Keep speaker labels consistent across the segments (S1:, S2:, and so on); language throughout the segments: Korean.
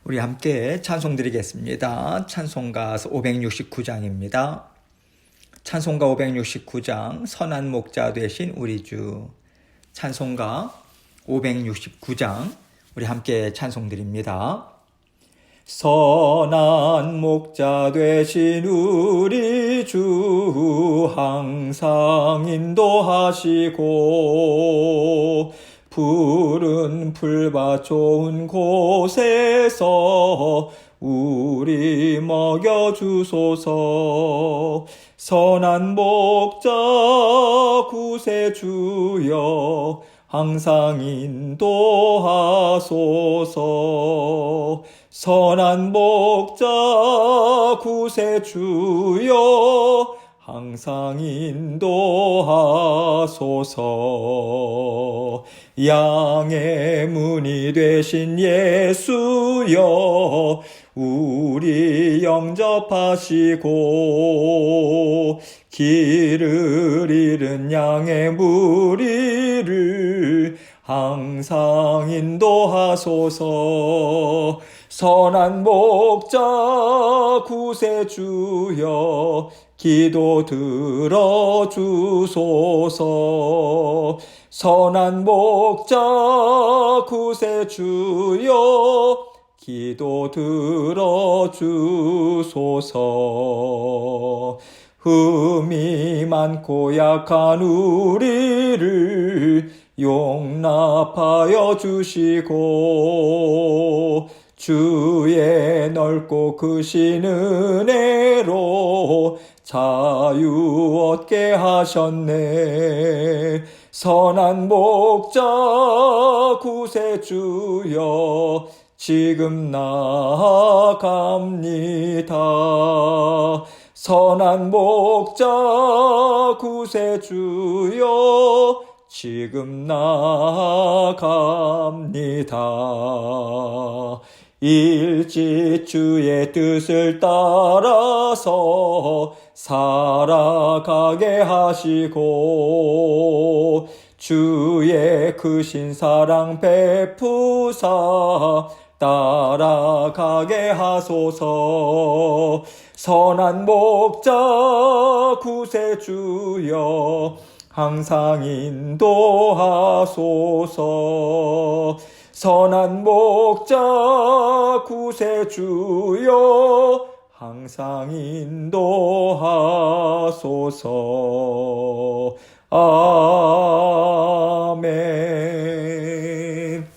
S1: 우리 함께 찬송 드리겠습니다. 찬송가 569장입니다. 찬송가 569장 선한 목자 되신 우리 주. 찬송가 569장 우리 함께 찬송 드립니다. 선한 목자 되신 우리 주 항상 인도하시고 푸른 풀밭 좋은 곳에서 우리 먹여주소서. 선한 목자 구세주여 항상 인도하소서. 선한 목자 구세주여 항상 인도하소서. 양의 문이 되신 예수여 우리 영접하시고 길을 잃은 양의 무리를 항상 인도하소서. 선한 목자 구세주여 기도 들어주소서. 선한 목자 구세주여 기도 들어주소서. 흠이 많고 약한 우리를 용납하여 주시고 주의 넓고 크신 은혜로 자유 얻게 하셨네. 선한 목자 구세주여 지금 나아갑니다. 선한 목자 구세주여 지금 나아갑니다. 일찍 주의 뜻을 따라서 살아가게 하시고 주의 크신 사랑 베푸사 따라가게 하소서. 선한 목자 구세주여 항상 인도하소서. 선한 목자 구세주여 항상 인도하소서. 아멘.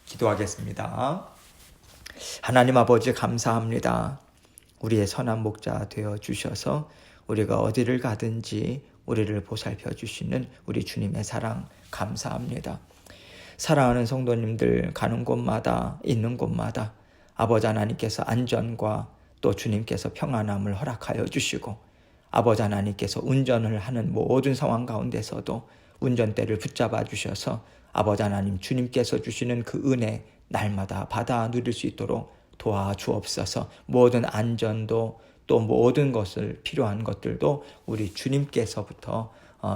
S1: 기도하겠습니다. 하나님 아버지 감사합니다. 우리의 선한 목자 되어 주셔서 우리가 어디를 가든지 우리를 보살펴 주시는 우리 주님의 사랑 감사합니다. 사랑하는 성도님들 가는 곳마다 있는 곳마다 아버지 하나님께서 안전과 또 주님께서 평안함을 허락하여 주시고 아버지 하나님께서 운전을 하는 모든 상황 가운데서도 운전대를 붙잡아 주셔서 아버지 하나님 주님께서 주시는 그 은혜 날마다 받아 누릴 수 있도록 도와주옵소서. 모든 안전도 또 모든 것을 필요한 것들도 우리 주님께서부터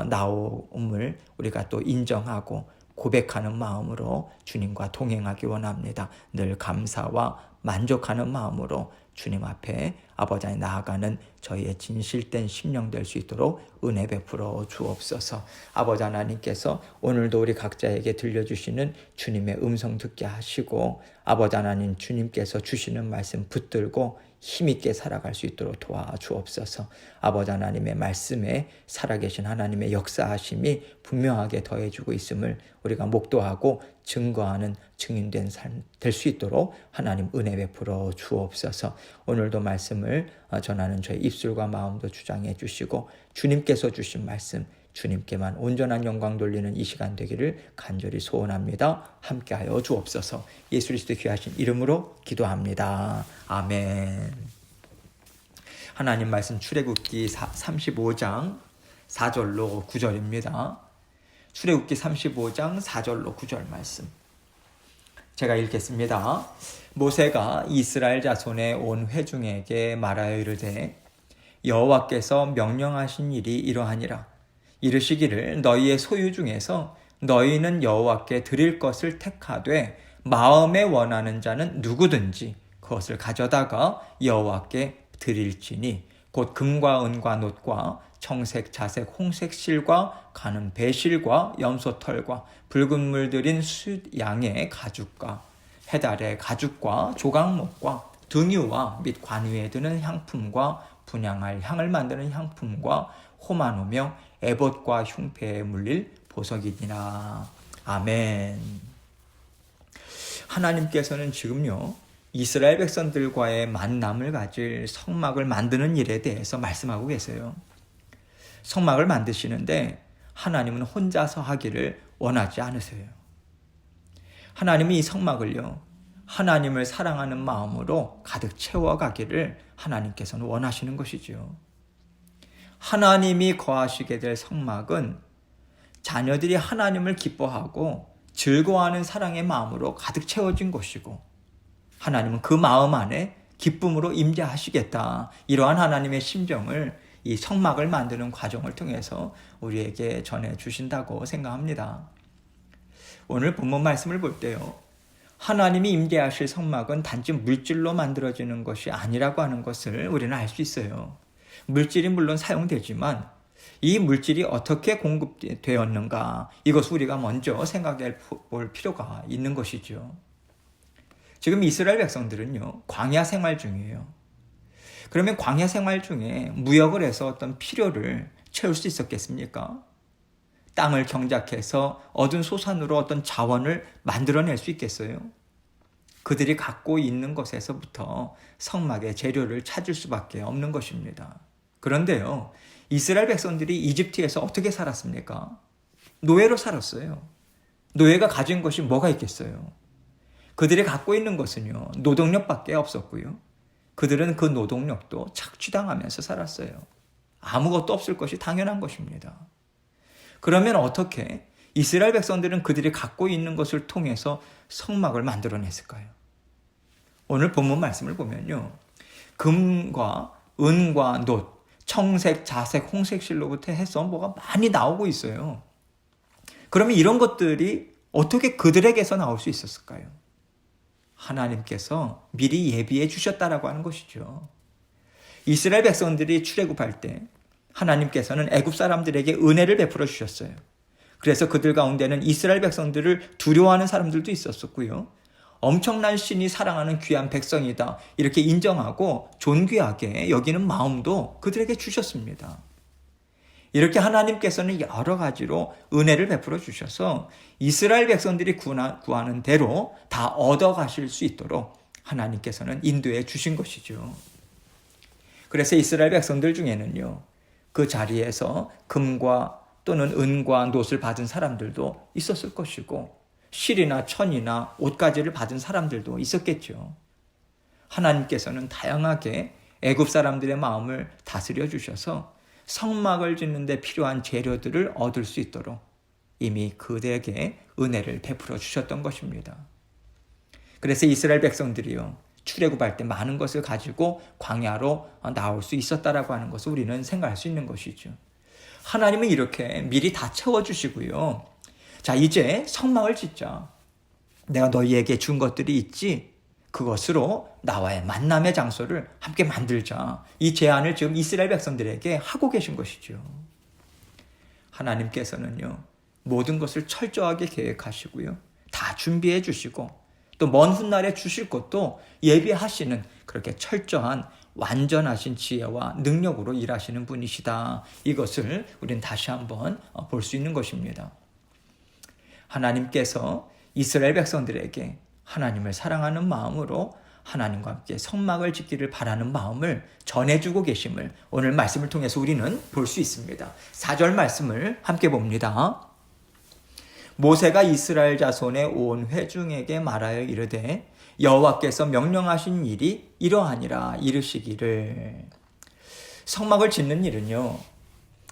S1: 나옴을 우리가 또 인정하고 고백하는 마음으로 주님과 동행하기 원합니다. 늘 감사와 만족하는 마음으로 주님 앞에 아버지 하나님 나아가는 저희의 진실된 심령 될 수 있도록 은혜 베풀어 주옵소서. 아버지 하나님께서 오늘도 우리 각자에게 들려주시는 주님의 음성 듣게 하시고 아버지 하나님 주님께서 주시는 말씀 붙들고 힘있게 살아갈 수 있도록 도와주옵소서. 아버지 하나님의 말씀에 살아계신 하나님의 역사하심이 분명하게 더해주고 있음을 우리가 목도하고 증거하는 증인된 삶 될 수 있도록 하나님 은혜 베풀어 주옵소서. 오늘도 말씀을 전하는 저의 입술과 마음도 주장해 주시고 주님께서 주신 말씀 주님께만 온전한 영광 돌리는 이 시간 되기를 간절히 소원합니다. 함께하여 주옵소서. 예수 그리스도 귀하신 이름으로 기도합니다. 아멘. 하나님 말씀 출애굽기 35장 4절로 9절입니다. 출애굽기 35장 4절로 9절 말씀 제가 읽겠습니다. 모세가 이스라엘 자손의 온 회중에게 말하여 이르되 여호와께서 명령하신 일이 이러하니라. 이르시기를 너희의 소유 중에서 너희는 여호와께 드릴 것을 택하되 마음에 원하는 자는 누구든지 그것을 가져다가 여호와께 드릴지니 곧 금과 은과 놋과 청색, 자색, 홍색 실과 가는 배실과 염소털과 붉은 물 들인 숫양의 가죽과 해달의 가죽과 조각목과 등유와 및 관위에 드는 향품과 분향할 향을 만드는 향품과 호마노며 에봇과 흉패에 물릴 보석이니라. 아멘. 하나님께서는 지금요 이스라엘 백성들과의 만남을 가질 성막을 만드는 일에 대해서 말씀하고 계세요. 성막을 만드시는데 하나님은 혼자서 하기를 원하지 않으세요. 하나님은 이 성막을요 하나님을 사랑하는 마음으로 가득 채워가기를 하나님께서는 원하시는 것이죠. 하나님이 거하시게 될 성막은 자녀들이 하나님을 기뻐하고 즐거워하는 사랑의 마음으로 가득 채워진 것이고 하나님은 그 마음 안에 기쁨으로 임재하시겠다. 이러한 하나님의 심정을 이 성막을 만드는 과정을 통해서 우리에게 전해주신다고 생각합니다. 오늘 본문 말씀을 볼 때요. 하나님이 임재하실 성막은 단지 물질로 만들어지는 것이 아니라고 하는 것을 우리는 알 수 있어요. 물질이 물론 사용되지만 이 물질이 어떻게 공급되었는가 이것을 우리가 먼저 생각해 볼 필요가 있는 것이죠. 지금 이스라엘 백성들은요 광야 생활 중이에요. 그러면 광야 생활 중에 무역을 해서 어떤 필요를 채울 수 있었겠습니까? 땅을 경작해서 얻은 소산으로 어떤 자원을 만들어낼 수 있겠어요? 그들이 갖고 있는 것에서부터 성막의 재료를 찾을 수밖에 없는 것입니다. 그런데요, 이스라엘 백성들이 이집트에서 어떻게 살았습니까? 노예로 살았어요. 노예가 가진 것이 뭐가 있겠어요? 그들이 갖고 있는 것은요, 노동력밖에 없었고요. 그들은 그 노동력도 착취당하면서 살았어요. 아무것도 없을 것이 당연한 것입니다. 그러면 어떻게 이스라엘 백성들은 그들이 갖고 있는 것을 통해서 성막을 만들어냈을까요? 오늘 본문 말씀을 보면요. 금과 은과 놋, 청색, 자색, 홍색 실로부터 해서 뭐가 많이 나오고 있어요. 그러면 이런 것들이 어떻게 그들에게서 나올 수 있었을까요? 하나님께서 미리 예비해 주셨다라고 하는 것이죠. 이스라엘 백성들이 출애굽할 때 하나님께서는 애굽 사람들에게 은혜를 베풀어 주셨어요. 그래서 그들 가운데는 이스라엘 백성들을 두려워하는 사람들도 있었고요. 엄청난 신이 사랑하는 귀한 백성이다 이렇게 인정하고 존귀하게 여기는 마음도 그들에게 주셨습니다. 이렇게 하나님께서는 여러 가지로 은혜를 베풀어 주셔서 이스라엘 백성들이 구하는 대로 다 얻어가실 수 있도록 하나님께서는 인도해 주신 것이죠. 그래서 이스라엘 백성들 중에는요. 그 자리에서 금과 또는 은과 놋을 받은 사람들도 있었을 것이고 실이나 천이나 옷가지를 받은 사람들도 있었겠죠. 하나님께서는 다양하게 애굽 사람들의 마음을 다스려 주셔서 성막을 짓는 데 필요한 재료들을 얻을 수 있도록 이미 그들에게 은혜를 베풀어 주셨던 것입니다. 그래서 이스라엘 백성들이요. 출애굽할 때 많은 것을 가지고 광야로 나올 수 있었다라고 하는 것을 우리는 생각할 수 있는 것이죠. 하나님은 이렇게 미리 다 채워주시고요. 자, 이제 성막을 짓자. 내가 너희에게 준 것들이 있지? 그것으로 나와의 만남의 장소를 함께 만들자. 이 제안을 지금 이스라엘 백성들에게 하고 계신 것이죠. 하나님께서는요. 모든 것을 철저하게 계획하시고요. 다 준비해 주시고 또 먼 훗날에 주실 것도 예비하시는 그렇게 철저한 완전하신 지혜와 능력으로 일하시는 분이시다. 이것을 우리는 다시 한번 볼 수 있는 것입니다. 하나님께서 이스라엘 백성들에게 하나님을 사랑하는 마음으로 하나님과 함께 성막을 짓기를 바라는 마음을 전해주고 계심을 오늘 말씀을 통해서 우리는 볼 수 있습니다. 4절 말씀을 함께 봅니다. 모세가 이스라엘 자손의 온 회중에게 말하여 이르되 여호와께서 명령하신 일이 이러하니라 이르시기를. 성막을 짓는 일은요.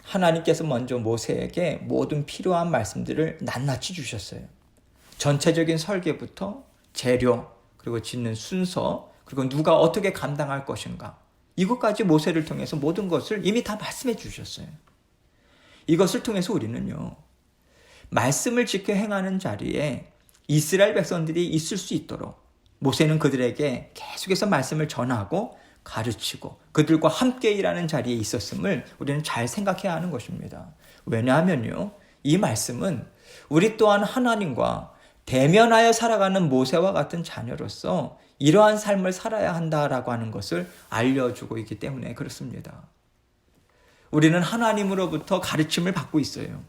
S1: 하나님께서 먼저 모세에게 모든 필요한 말씀들을 낱낱이 주셨어요. 전체적인 설계부터 재료, 그리고 짓는 순서, 그리고 누가 어떻게 감당할 것인가. 이것까지 모세를 통해서 모든 것을 이미 다 말씀해 주셨어요. 이것을 통해서 우리는요. 말씀을 지켜 행하는 자리에 이스라엘 백성들이 있을 수 있도록 모세는 그들에게 계속해서 말씀을 전하고 가르치고 그들과 함께 일하는 자리에 있었음을 우리는 잘 생각해야 하는 것입니다. 왜냐하면요, 이 말씀은 우리 또한 하나님과 대면하여 살아가는 모세와 같은 자녀로서 이러한 삶을 살아야 한다라고 하는 것을 알려주고 있기 때문에 그렇습니다. 우리는 하나님으로부터 가르침을 받고 있어요.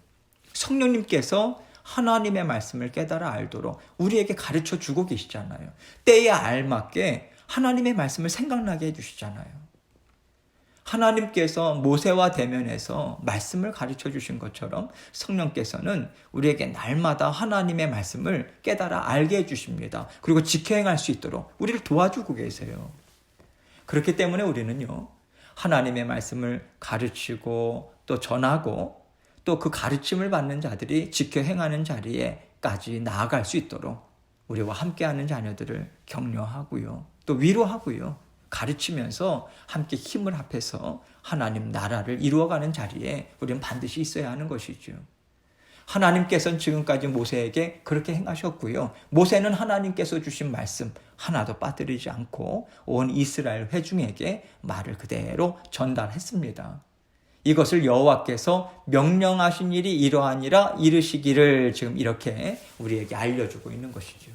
S1: 성령님께서 하나님의 말씀을 깨달아 알도록 우리에게 가르쳐 주고 계시잖아요. 때에 알맞게 하나님의 말씀을 생각나게 해주시잖아요. 하나님께서 모세와 대면해서 말씀을 가르쳐 주신 것처럼 성령께서는 우리에게 날마다 하나님의 말씀을 깨달아 알게 해주십니다. 그리고 지켜 행할 수 있도록 우리를 도와주고 계세요. 그렇기 때문에 우리는요, 하나님의 말씀을 가르치고 또 전하고 또 그 가르침을 받는 자들이 지켜 행하는 자리에까지 나아갈 수 있도록 우리와 함께하는 자녀들을 격려하고요. 또 위로하고요. 가르치면서 함께 힘을 합해서 하나님 나라를 이루어가는 자리에 우리는 반드시 있어야 하는 것이죠. 하나님께서는 지금까지 모세에게 그렇게 행하셨고요. 모세는 하나님께서 주신 말씀 하나도 빠뜨리지 않고 온 이스라엘 회중에게 말을 그대로 전달했습니다. 이것을 여호와께서 명령하신 일이 이러하니라 이르시기를 지금 이렇게 우리에게 알려주고 있는 것이죠.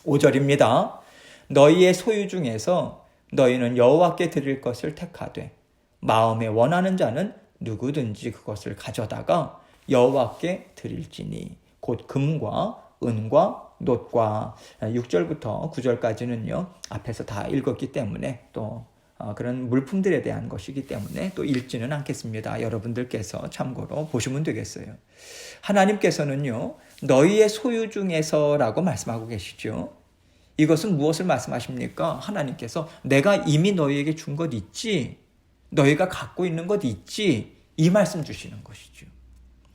S1: 5절입니다. 너희의 소유 중에서 너희는 여호와께 드릴 것을 택하되 마음에 원하는 자는 누구든지 그것을 가져다가 여호와께 드릴지니 곧 금과 은과 놋과 6절부터 9절까지는요 앞에서 다 읽었기 때문에 또 그런 물품들에 대한 것이기 때문에 또 읽지는 않겠습니다. 여러분들께서 참고로 보시면 되겠어요. 하나님께서는요 너희의 소유 중에서라고 말씀하고 계시죠. 이것은 무엇을 말씀하십니까? 하나님께서 내가 이미 너희에게 준 것 있지, 너희가 갖고 있는 것 있지, 이 말씀 주시는 것이죠.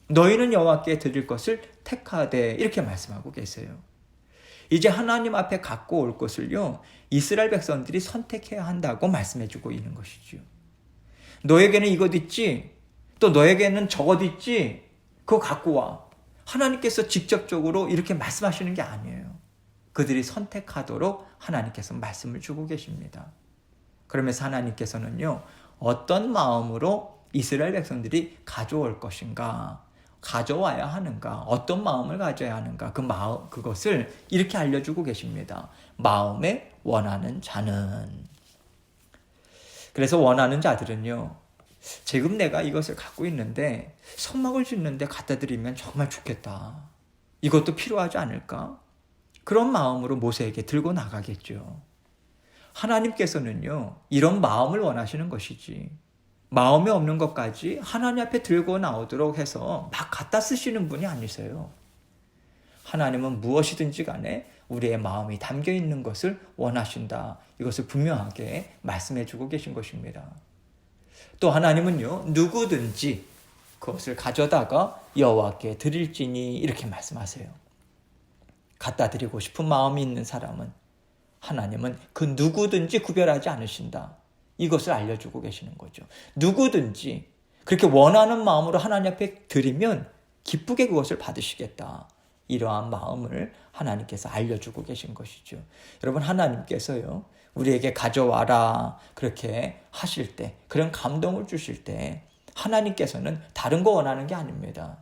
S1: 너희는 여호와께 드릴 것을 택하되 이렇게 말씀하고 계세요. 이제 하나님 앞에 갖고 올 것을요 이스라엘 백성들이 선택해야 한다고 말씀해주고 있는 것이죠. 너에게는 이것 있지, 또 너에게는 저것 있지, 그거 갖고 와. 하나님께서 직접적으로 이렇게 말씀하시는 게 아니에요. 그들이 선택하도록 하나님께서 말씀을 주고 계십니다. 그러면서 하나님께서는요 어떤 마음으로 이스라엘 백성들이 가져올 것인가, 가져와야 하는가, 어떤 마음을 가져야 하는가, 그것을 이렇게 알려주고 계십니다. 마음에 원하는 자는. 그래서 원하는 자들은요 지금 내가 이것을 갖고 있는데 성막을 짓는데 갖다 드리면 정말 좋겠다, 이것도 필요하지 않을까, 그런 마음으로 모세에게 들고 나가겠죠. 하나님께서는요 이런 마음을 원하시는 것이지 마음에 없는 것까지 하나님 앞에 들고 나오도록 해서 막 갖다 쓰시는 분이 아니세요. 하나님은 무엇이든지 간에 우리의 마음이 담겨 있는 것을 원하신다, 이것을 분명하게 말씀해 주고 계신 것입니다. 또 하나님은요 누구든지 그것을 가져다가 여호와께 드릴지니 이렇게 말씀하세요. 갖다 드리고 싶은 마음이 있는 사람은 하나님은 그 누구든지 구별하지 않으신다, 이것을 알려주고 계시는 거죠. 누구든지 그렇게 원하는 마음으로 하나님 앞에 드리면 기쁘게 그것을 받으시겠다, 이러한 마음을 하나님께서 알려주고 계신 것이죠. 여러분, 하나님께서요 우리에게 가져와라 그렇게 하실 때, 그런 감동을 주실 때 하나님께서는 다른 거 원하는 게 아닙니다.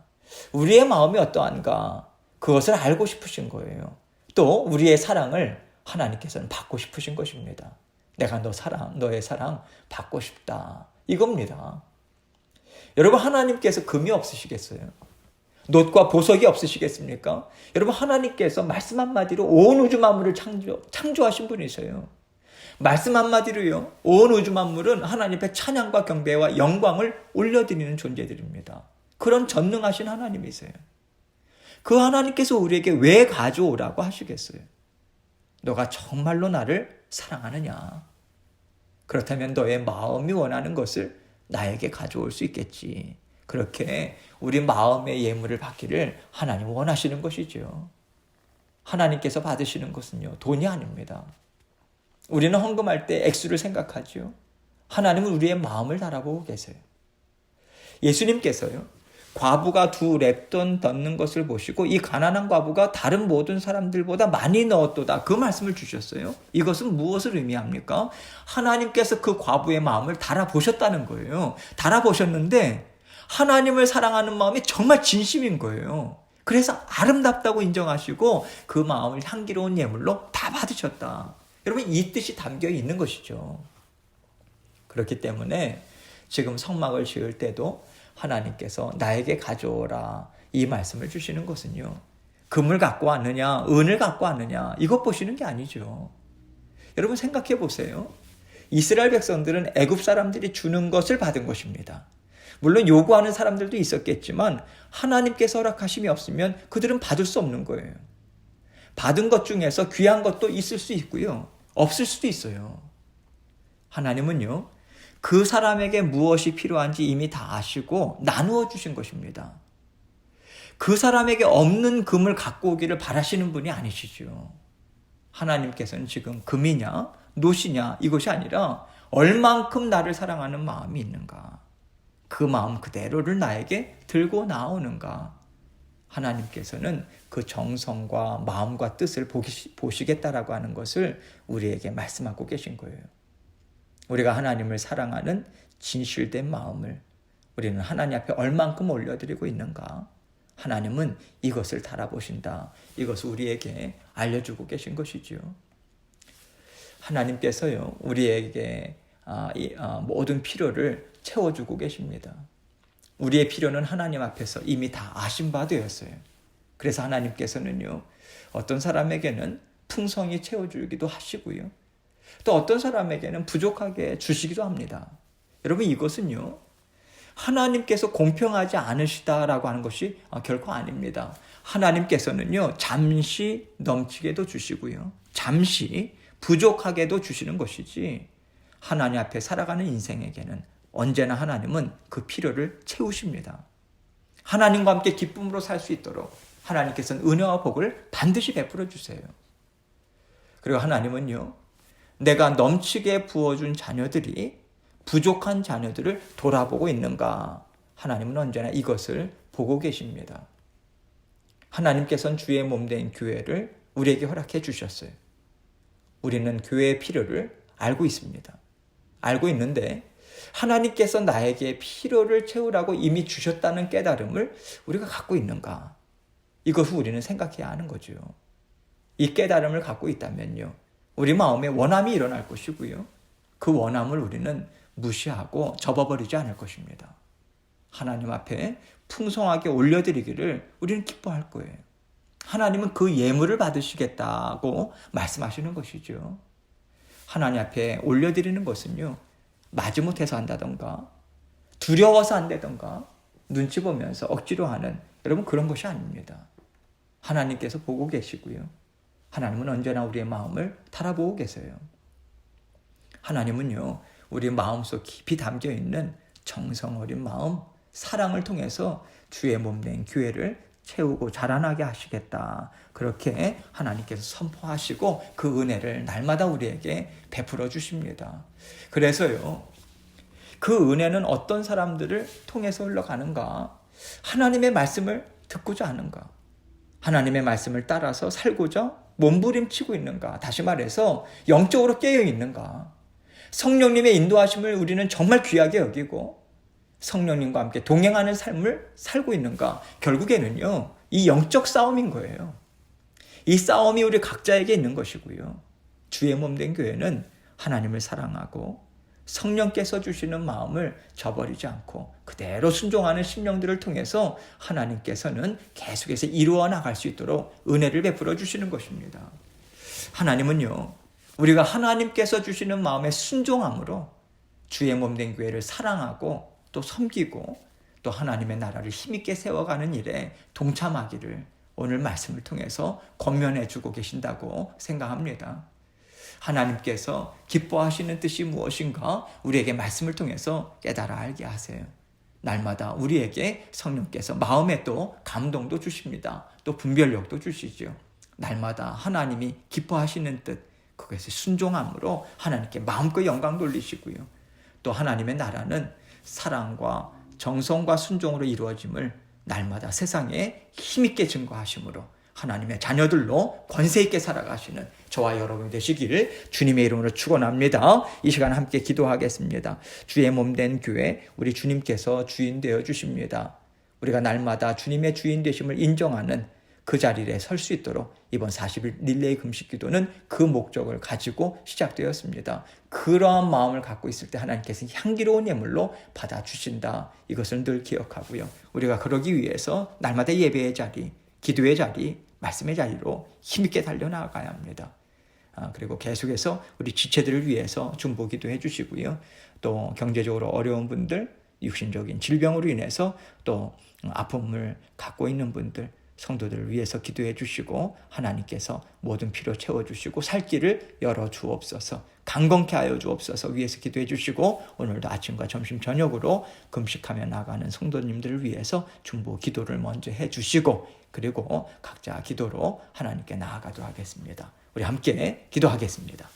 S1: 우리의 마음이 어떠한가 그것을 알고 싶으신 거예요. 또 우리의 사랑을 하나님께서는 받고 싶으신 것입니다. 내가 너의 사랑 받고 싶다, 이겁니다. 여러분, 하나님께서 금이 없으시겠어요? 놋과 보석이 없으시겠습니까? 여러분, 하나님께서 말씀 한마디로 온 우주 만물을 창조하신 분이세요. 말씀 한마디로요 온 우주 만물은 하나님 앞에 찬양과 경배와 영광을 올려드리는 존재들입니다. 그런 전능하신 하나님이세요. 그 하나님께서 우리에게 왜 가져오라고 하시겠어요? 너가 정말로 나를 사랑하느냐? 그렇다면 너의 마음이 원하는 것을 나에게 가져올 수 있겠지. 그렇게 우리 마음의 예물을 받기를 하나님 원하시는 것이죠. 하나님께서 받으시는 것은요 돈이 아닙니다. 우리는 헌금할 때 액수를 생각하죠. 하나님은 우리의 마음을 달아보고 계세요. 예수님께서요 과부가 2렙돈 넣는 것을 보시고 이 가난한 과부가 다른 모든 사람들보다 많이 넣었도다. 그 말씀을 주셨어요. 이것은 무엇을 의미합니까? 하나님께서 그 과부의 마음을 달아보셨다는 거예요. 달아보셨는데 하나님을 사랑하는 마음이 정말 진심인 거예요. 그래서 아름답다고 인정하시고 그 마음을 향기로운 예물로 다 받으셨다. 여러분, 이 뜻이 담겨 있는 것이죠. 그렇기 때문에 지금 성막을 지을 때도 하나님께서 나에게 가져오라 이 말씀을 주시는 것은요, 금을 갖고 왔느냐 은을 갖고 왔느냐 이것 보시는 게 아니죠. 여러분 생각해 보세요. 이스라엘 백성들은 애굽 사람들이 주는 것을 받은 것입니다. 물론 요구하는 사람들도 있었겠지만 하나님께서 허락하심이 없으면 그들은 받을 수 없는 거예요. 받은 것 중에서 귀한 것도 있을 수 있고요, 없을 수도 있어요. 하나님은요, 그 사람에게 무엇이 필요한지 이미 다 아시고 나누어 주신 것입니다. 그 사람에게 없는 금을 갖고 오기를 바라시는 분이 아니시죠. 하나님께서는 지금 금이냐 노시냐 이것이 아니라 얼만큼 나를 사랑하는 마음이 있는가, 그 마음 그대로를 나에게 들고 나오는가, 하나님께서는 그 정성과 마음과 뜻을 보시겠다라고 하는 것을 우리에게 말씀하고 계신 거예요. 우리가 하나님을 사랑하는 진실된 마음을 우리는 하나님 앞에 얼만큼 올려드리고 있는가, 하나님은 이것을 달아보신다. 이것을 우리에게 알려주고 계신 것이죠. 하나님께서요, 우리에게 모든 필요를 채워주고 계십니다. 우리의 필요는 하나님 앞에서 이미 다 아신 바 되었어요. 그래서 하나님께서는요, 어떤 사람에게는 풍성히 채워주기도 하시고요, 또 어떤 사람에게는 부족하게 주시기도 합니다. 여러분, 이것은요, 하나님께서 공평하지 않으시다라고 하는 것이 결코 아닙니다. 하나님께서는요, 잠시 넘치게도 주시고요, 잠시 부족하게도 주시는 것이지, 하나님 앞에 살아가는 인생에게는 언제나 하나님은 그 필요를 채우십니다. 하나님과 함께 기쁨으로 살 수 있도록 하나님께서는 은혜와 복을 반드시 베풀어 주세요. 그리고 하나님은요, 내가 넘치게 부어준 자녀들이 부족한 자녀들을 돌아보고 있는가, 하나님은 언제나 이것을 보고 계십니다. 하나님께서는 주의 몸된 교회를 우리에게 허락해 주셨어요. 우리는 교회의 필요를 알고 있습니다. 알고 있는데 하나님께서 나에게 필요를 채우라고 이미 주셨다는 깨달음을 우리가 갖고 있는가, 이것을 우리는 생각해야 하는 거죠. 이 깨달음을 갖고 있다면요, 우리 마음에 원함이 일어날 것이고요, 그 원함을 우리는 무시하고 접어버리지 않을 것입니다. 하나님 앞에 풍성하게 올려드리기를 우리는 기뻐할 거예요. 하나님은 그 예물을 받으시겠다고 말씀하시는 것이죠. 하나님 앞에 올려드리는 것은요, 마지못해서 한다던가 두려워서 한다던가 눈치 보면서 억지로 하는, 여러분, 그런 것이 아닙니다. 하나님께서 보고 계시고요, 하나님은 언제나 우리의 마음을 달아보고 계세요. 하나님은요, 우리 마음속 깊이 담겨있는 정성 어린 마음, 사랑을 통해서 주의 몸된 교회를 채우고 자라나게 하시겠다, 그렇게 하나님께서 선포하시고 그 은혜를 날마다 우리에게 베풀어 주십니다. 그래서요, 그 은혜는 어떤 사람들을 통해서 흘러가는가, 하나님의 말씀을 듣고자 하는가, 하나님의 말씀을 따라서 살고자 몸부림치고 있는가, 다시 말해서 영적으로 깨어 있는가, 성령님의 인도하심을 우리는 정말 귀하게 여기고 성령님과 함께 동행하는 삶을 살고 있는가, 결국에는요, 이 영적 싸움인 거예요. 이 싸움이 우리 각자에게 있는 것이고요, 주의 몸된 교회는 하나님을 사랑하고 성령께서 주시는 마음을 저버리지 않고 그대로 순종하는 심령들을 통해서 하나님께서는 계속해서 이루어 나갈 수 있도록 은혜를 베풀어 주시는 것입니다. 하나님은요, 우리가 하나님께서 주시는 마음의 순종함으로 주의 몸된 교회를 사랑하고 또 섬기고 또 하나님의 나라를 힘있게 세워가는 일에 동참하기를 오늘 말씀을 통해서 권면해 주고 계신다고 생각합니다. 하나님께서 기뻐하시는 뜻이 무엇인가 우리에게 말씀을 통해서 깨달아 알게 하세요. 날마다 우리에게 성령께서 마음에 또 감동도 주십니다. 또 분별력도 주시죠. 날마다 하나님이 기뻐하시는 뜻, 그것에 순종함으로 하나님께 마음껏 영광 돌리시고요, 또 하나님의 나라는 사랑과 정성과 순종으로 이루어짐을 날마다 세상에 힘있게 증거하심으로 하나님의 자녀들로 권세 있게 살아가시는 저와 여러분 되시기를 주님의 이름으로 축원합니다. 이 시간 함께 기도하겠습니다. 주의 몸된 교회, 우리 주님께서 주인 되어 주십니다. 우리가 날마다 주님의 주인 되심을 인정하는 그 자리에 설 수 있도록 이번 40일 릴레이 금식 기도는 그 목적을 가지고 시작되었습니다. 그러한 마음을 갖고 있을 때 하나님께서 향기로운 예물로 받아주신다. 이것을 늘 기억하고요. 우리가 그러기 위해서 날마다 예배의 자리, 기도의 자리, 말씀의 자리로 힘있게 달려나가야 합니다. 그리고 계속해서 우리 지체들을 위해서 중보 기도해 주시고요. 또 경제적으로 어려운 분들, 육신적인 질병으로 인해서 또 아픔을 갖고 있는 분들, 성도들을 위해서 기도해 주시고 하나님께서 모든 필요 채워주시고 살 길을 열어 주옵소서, 강건케 하여 주옵소서 위해서 기도해 주시고 오늘도 아침과 점심 저녁으로 금식하며 나가는 성도님들을 위해서 중보 기도를 먼저 해 주시고 그리고 각자 기도로 하나님께 나아가도록 하겠습니다. 우리 함께 기도하겠습니다.